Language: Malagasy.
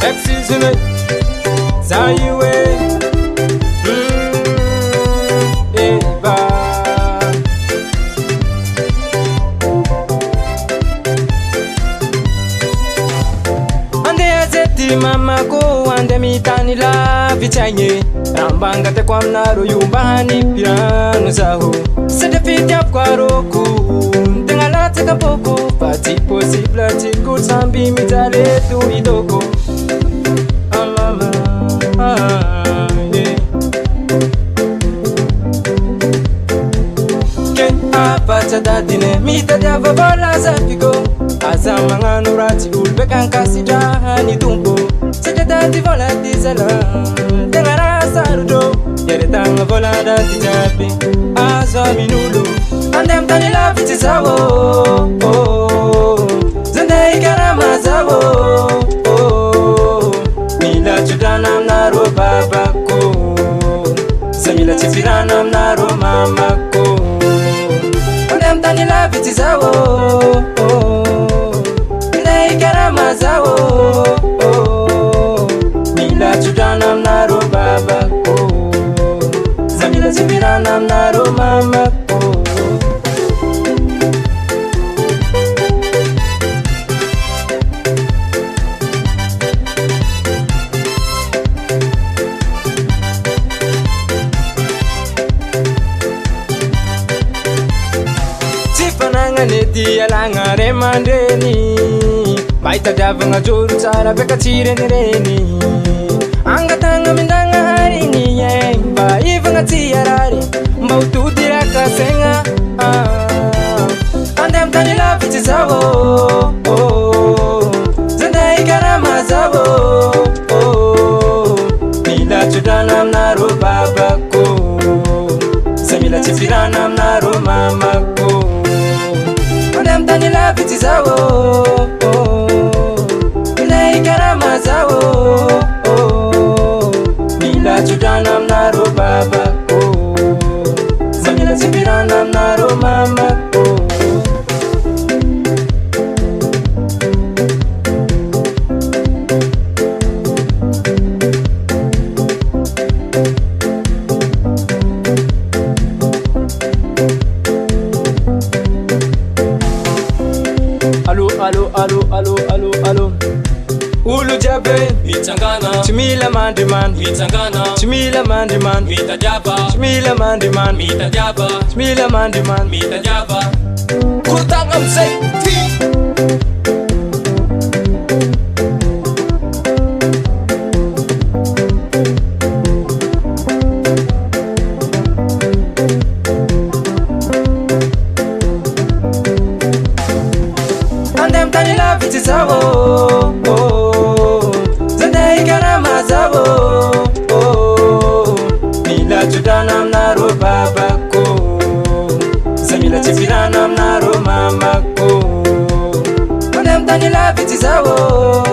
Excuse me, Zaiwe, Eva. Ande azeti mama ko ande mitani la vichanye Rambanga te kwa mnaro yumbani pirano zaho Sede fitya kwa roku Tengala te kampoko Pati possible tiku sambi mitale tu idoko Dadine mita java bola zapigo azama ngano rati ulbe kankasida ni tumpo sita dadi vola dizela tengara sarudo yere tanga vola dadi japi azo minudo andem tani la viti sawo zende ikarama sawo mila chudana mnaro babako zamila chifirana mnaro mamako Tani la viti zawo Nai karama zawo Mila chudana mnaro babako Zamila chibirana mnaro mamako Neti alanga remandeni Baita davanga juru cara beka chireni reni Angatanga mindanga harini yeng Ba ivanga tiarari Mbau tu diraka senga Andem tani la viti zawo Zenda ikarama zawo Mila chudana mnaro babako Zamila chifirana mnaro mamako Tani la viti zawo Ila ikarama zawo Mila chudana mnaro babako Zamila chibirana mnaro mamako Allo Ulu jabe Mitangana Chimila mandiman Mitangana Chimila mandiman Mita jaba Chimila mandiman Mita jaba Chimila mandiman Mita jaba Kutangam say Tani la viti zawo Zenda ikarama zawo Mila chudana mnaro babako Zamila chifirana mnaro mamako Tani la viti zawo